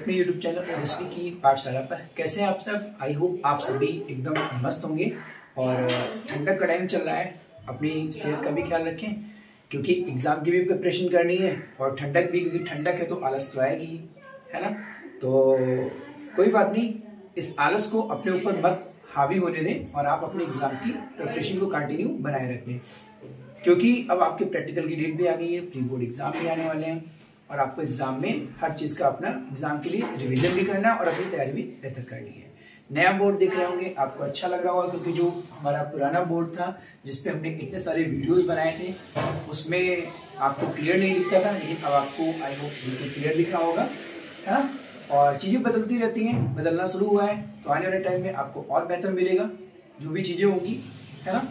अपने YouTube channel ओजस्वी की पाठशाला पर। कैसे हैं आप सब? आई होप आप सभी एकदम मस्त होंगे। और ठंडक का टाइम चल रहा है, अपनी सेहत का भी ख्याल रखें क्योंकि एग्ज़ाम की भी प्रिपरेशन करनी है और ठंडक भी, क्योंकि ठंडक है तो आलस तो आएगी ही, है ना। तो कोई बात नहीं, इस आलस को अपने ऊपर मत हावी होने दें और आप अपने एग्ज़ाम की प्रिपरेशन को कंटिन्यू बनाए रखें, क्योंकि अब आपके प्रैक्टिकल की डेट भी आ गई है, प्री बोर्ड एग्ज़ाम भी आने वाले हैं और आपको एग्ज़ाम में हर चीज़ का अपना एग्ज़ाम के लिए रिवीजन भी करना है और अपनी तैयारी भी बेहतर करनी है। नया बोर्ड देख रहे होंगे, आपको अच्छा लग रहा होगा, क्योंकि जो हमारा पुराना बोर्ड था जिस पे हमने इतने सारे वीडियोस बनाए थे उसमें आपको क्लियर नहीं दिखता था, लेकिन अब आपको आई होप बिल्कुल क्लियर दिख रहा होगा, है ना। और चीज़ें बदलती रहती हैं, बदलना शुरू हुआ है तो आने वाले टाइम में आपको और बेहतर मिलेगा जो भी चीज़ें होंगी, है ना।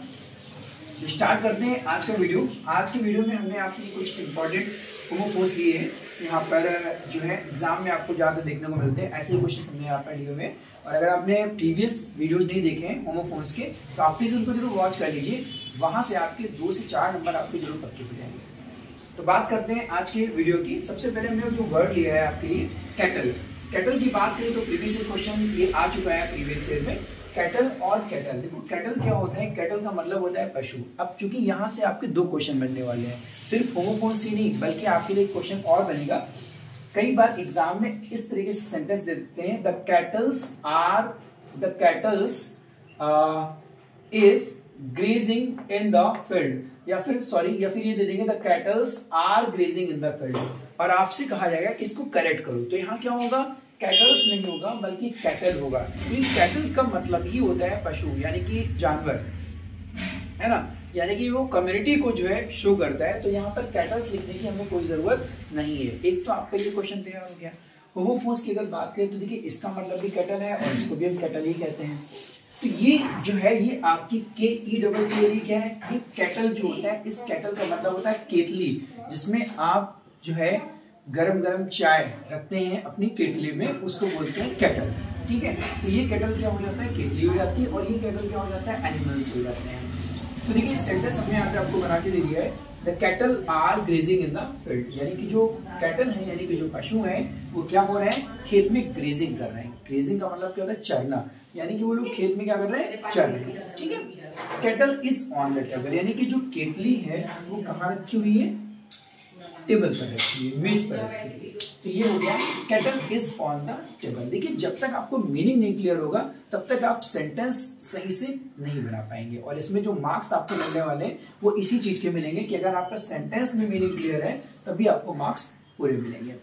स्टार्ट करते हैं आज का वीडियो। आज के वीडियो में हमने आपके लिए कुछ इंपॉर्टेंट होमोफोन्स लिए हैं। यहाँ पर जो है एग्जाम में आपको ज़्यादा देखने को मिलते हैं, ऐसे ही क्वेश्चन हमने यहाँ पर लिए हुए हैं। और अगर आपने प्रीवियस वीडियोस नहीं देखे हैं होमोफोन्स के तो आप प्लीज़ उनको जरूर वॉच कर लीजिए, वहाँ से आपके 2 से 4 नंबर आपके जरूर पक्के हो जाएंगे। तो बात करते हैं आज के वीडियो की। सबसे पहले हमने जो वर्ड लिया है आपके लिए कैटल। कैटल की बात करें तो प्रीवियस क्वेश्चन ये आ चुका है प्रीवियस ईयर में, कैटल और कैटल। देखो कैटल क्या होता है, कैटल का मतलब होता है पशु। अब चूंकि यहाँ से आपके 2 क्वेश्चन बनने वाले हैं, सिर्फ होमोफोन्स ही नहीं बल्कि आपके लिए क्वेश्चन और बनेगा। कई बार एग्जाम में इस तरीके से सेंटेंस दे देते हैं, the cattles is grazing in the field, या फिर ये दे देंगे the cattles are grazing in the field, और आपसे कहा जाएगा कि इसको करेक्ट करो। तो यहाँ क्या होगा, कैटल्स नहीं होगा बल्कि कैटल होगा। तो कैटल का मतलब ही होता है पशु, यानी कि जानवर, है ना, यानी कि वो कम्युनिटी को जो है शो करता है। तो यहाँ पर कैटल्स लिखने की हमें कोई जरूरत नहीं है। एक तो आपका ये क्वेश्चन तैयार हो गया। होमोफोन्स की अगर बात करें तो देखिए इसका मतलब भी कैटल है और इसको भी हम कैटल ही कहते हैं। तो ये जो है ये आपकी KETL क्या है, ये कैटल जो होता है, इस कैटल का मतलब होता है केतली, जिसमें आप जो है गरम गरम चाय रखते हैं अपनी केटली में, उसको बोलते हैं कैटल। ठीक है, तो ये कैटल क्या हो जाता है, केटली हो जाती है, और ये कैटल क्या हो जाता है, एनिमल्स हो जाते हैं। तो देखिए सेंटेंस हमने यहाँ पे आपको बना के दे दिया है, the cattle are grazing in the field, यानी कि जो कैटल है यानी कि जो पशु हैं वो क्या हो रहे हैं, खेत में ग्रेजिंग कर रहे हैं। ग्रेजिंग का मतलब क्या होता है, चरना, यानी कि वो लोग खेत में क्या कर रहे हैं, चर रहे हैं। ठीक है, cattle is on the table, यानी कि जो केतली है वो कहाँ रखी हुई है, टेबल पर रखी है, मेज पर रखी है। तो ये हो गया cattle is on the table. देखिए जब तक आपको मीनिंग नहीं क्लियर होगा तब तक आप सेंटेंस सही से नहीं बना पाएंगे, और इसमें जो मार्क्स आपको मिलने वाले हैं वो इसी चीज के मिलेंगे कि अगर आपका सेंटेंस में मीनिंग क्लियर है तभी आपको मार्क्स पूरे मिलेंगे।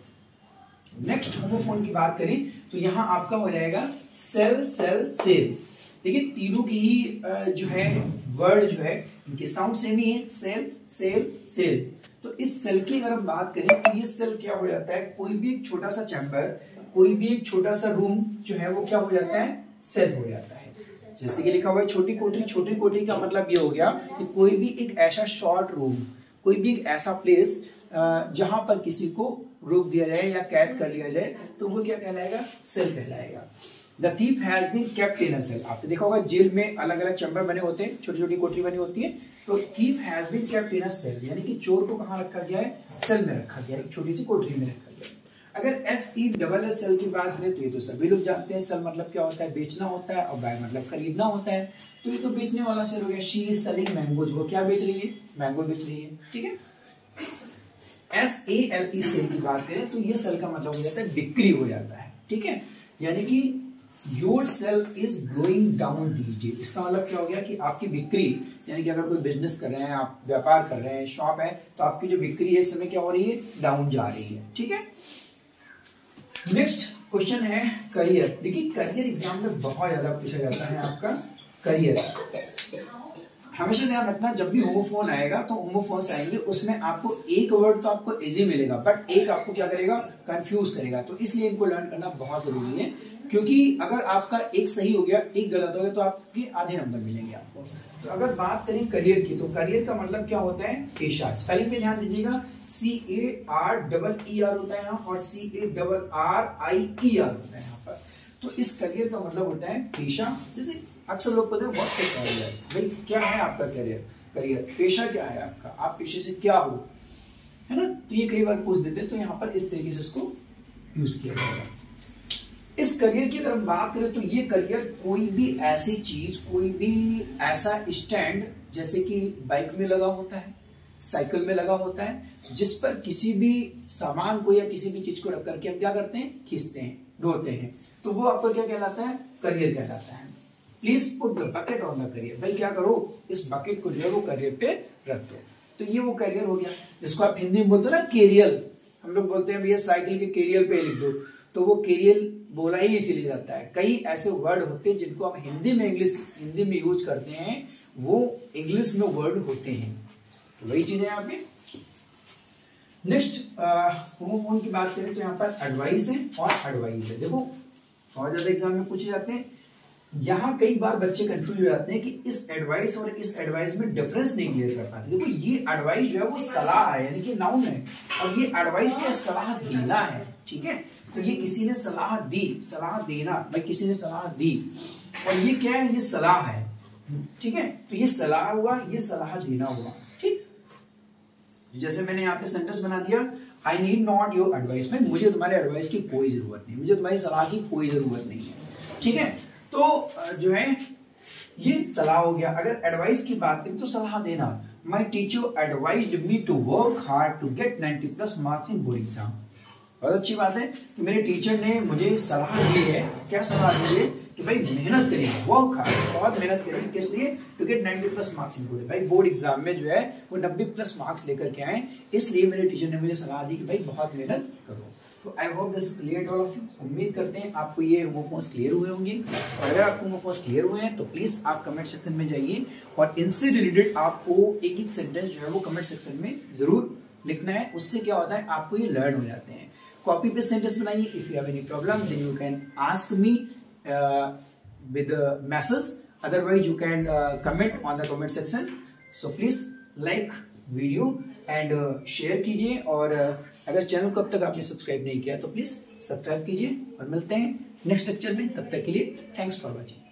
नेक्स्ट होमोफोन की बात करें तो यहाँ आपका हो जाएगा सेल, सेल, सेल। देखिए तीनों की ही जो है वर्ड जो है इनके साउंड सेम ही है, सेल, सेल, सेल। तो इस सेल की अगर हम बात करें तो ये सेल क्या हो जाता है, कोई भी एक छोटा सा चैम्बर, कोई भी एक छोटा सा रूम जो है वो क्या हो जाता है, सेल हो जाता है। जैसे कि लिखा हुआ है छोटी कोठरी, छोटी कोठरी का मतलब ये हो गया कि कोई भी एक ऐसा शॉर्ट रूम, कोई भी एक ऐसा प्लेस जहां पर किसी को रोक दिया जाए या कैद कर लिया जाए तो वो क्या कहलाएगा, सेल कहलाएगा। The thief has been kept in a cell। आपने देखा होगा जेल में अलग अलग चैम्बर बने होते हैं, छोटी छोटी कोठरी बनी होती है। तो thief has been kept in a cell, यानी कि चोर को कहाँ रखा गया है, सेल में रखा गया है, एक छोटी सी कोठरी में रखा गया है। अगर SELL सेल की बात करें तो ये तो सभी लोग जानते हैं, सेल मतलब क्या होता है, बेचना होता है, और बाय मतलब खरीदना होता है। तो ये तो बेचने वाला सेल हो गया। शी इज सेलिंग मैंगोज, वो क्या बेच रही है, मैंगो बेच रही है। ठीक है, SALE सेल की बात करें तो ये सेल का मतलब हो जाता है बिक्री हो जाता है। ठीक है, यानी कि your self is going down these days. इसका मतलब क्या हो गया कि आपकी बिक्री, यानी कि अगर कोई बिजनेस कर रहे हैं, आप व्यापार कर रहे हैं, शॉप है, तो आपकी जो बिक्री है इस समय क्या हो रही है, डाउन जा रही है। ठीक है, नेक्स्ट क्वेश्चन है करियर। देखिए करियर एग्जाम में बहुत ज्यादा पूछा जाता है आपका करियर। हमेशा ध्यान रखना जब भी होमोफोन आएगा तो होमोफोन्स आएंगे उसमें आपको एक वर्ड तो आपको इजी मिलेगा बट एक आपको क्या करेगा, कंफ्यूज करेगा। तो इसलिए इनको लर्न करना बहुत जरूरी है, क्योंकि अगर आपका एक सही हो गया, एक गलत हो गया तो आपके आधे नंबर मिलेंगे आपको। तो अगर बात करें करियर की तो करियर का मतलब क्या होता है, पेशा। स्पेलिंग पे ध्यान दीजिएगा, CAREER होता है यहाँ और CARRIER होता है यहाँ पर। तो इस करियर का मतलब होता है पेशा। जैसे अक्सर लोग कहते हैं व्हाट्स योर करियर, भाई क्या है आपका करियर, पेशा क्या है आपका, आप पेशे से क्या हो, है ना। तो ये कई बार पूछ देते हैं, तो यहाँ पर इस तरीके से इसको यूज किया जाएगा। इस करियर की अगर हम बात करें तो ये करियर कोई भी ऐसी चीज, कोई भी ऐसा स्टैंड जैसे कि बाइक में लगा होता है, साइकिल में लगा होता है, जिस पर किसी भी सामान को या किसी भी चीज को रख करके हम क्या करते हैं, खींचते हैं, ढोते हैं, तो वो आपका क्या कहलाता है, करियर कहलाता है। Please put the bucket on the career, भाई क्या करो, इस बकेट को जो है वो करियर पे रख दो। तो ये वो करियर हो गया, जिसको आप हिंदी में बोलते हो ना केरियल, हम लोग बोलते हैं भैया साइकिल के केरियल पे लिख दो, तो वो केरियल बोला ही इसीलिए जाता है। कई ऐसे वर्ड होते हैं जिनको हम हिंदी में यूज करते हैं, वो इंग्लिश में वर्ड होते हैं, तो वही चीज है यहाँ पे। नेक्स्ट होमोफोन की बात करें तो यहाँ पर एडवाइस है और एडवाइस है। देखो बहुत ज्यादा एग्जाम में पूछे जाते हैं, यहाँ कई बार बच्चे कंफ्यूज हो जाते हैं कि इस एडवाइस और इस एडवाइस में डिफरेंस नहीं क्लियर कर पाते। देखो ये एडवाइस जो है वो सलाह है, यानी कि नाउन है, और ये एडवाइस क्या, सलाह देना है, ठीक है। तो ये किसी ने सलाह दी, सलाह देना, भाई किसी ने सलाह दी, और ये क्या है, ये सलाह है, ठीक है। तो ये सलाह हुआ, ये सलाह देना हुआ, ठीक। जैसे मैंने यहाँ पे सेंटेंस बना दिया, I need not your advice, में मुझे तुम्हारे एडवाइस की कोई जरूरत नहीं, मुझे तुम्हारी सलाह की कोई जरूरत नहीं है, ठीक है। तो जो है ये सलाह हो गया। अगर एडवाइस की बात करें तो सलाह देना, my teacher advised me to work hard to get 90+ marks in board exam. बहुत अच्छी बात है कि मेरे टीचर ने मुझे सलाह दी है, क्या सलाह दी है कि भाई मेहनत करिए, वर्क हार्ड, बहुत मेहनत करिए, किस लिए, to get 90+ marks in board. भाई बोर्ड एग्जाम में जो है वो 90+ मार्क्स लेकर के आए, इसलिए मेरे टीचर ने मुझे सलाह दी कि भाई बहुत मेहनत करो। तो I hope this clear all of you. उम्मीद करते हैं आपको ये होमोफोन्स क्लियर हुए होंगे, और अगर आपको होमोफोन्स क्लियर हुए हैं तो प्लीज आप कमेंट सेक्शन में जाइए और इनसे रिलेटेड आपको एक एक सेंटेंस जो है वो कमेंट सेक्शन में जरूर लिखना है। उससे क्या होता है, आपको ये लर्न हो जाते हैं। कॉपी पेस्ट सेंटेंस बनाइए। If you have any problem then you can ask me with message, otherwise you can comment on the comment section. So please like video and share कीजिए, और अगर चैनल को अब तक आपने सब्सक्राइब नहीं किया तो प्लीज सब्सक्राइब कीजिए, और मिलते हैं नेक्स्ट लेक्चर में। तब तक के लिए थैंक्स फॉर वॉचिंग।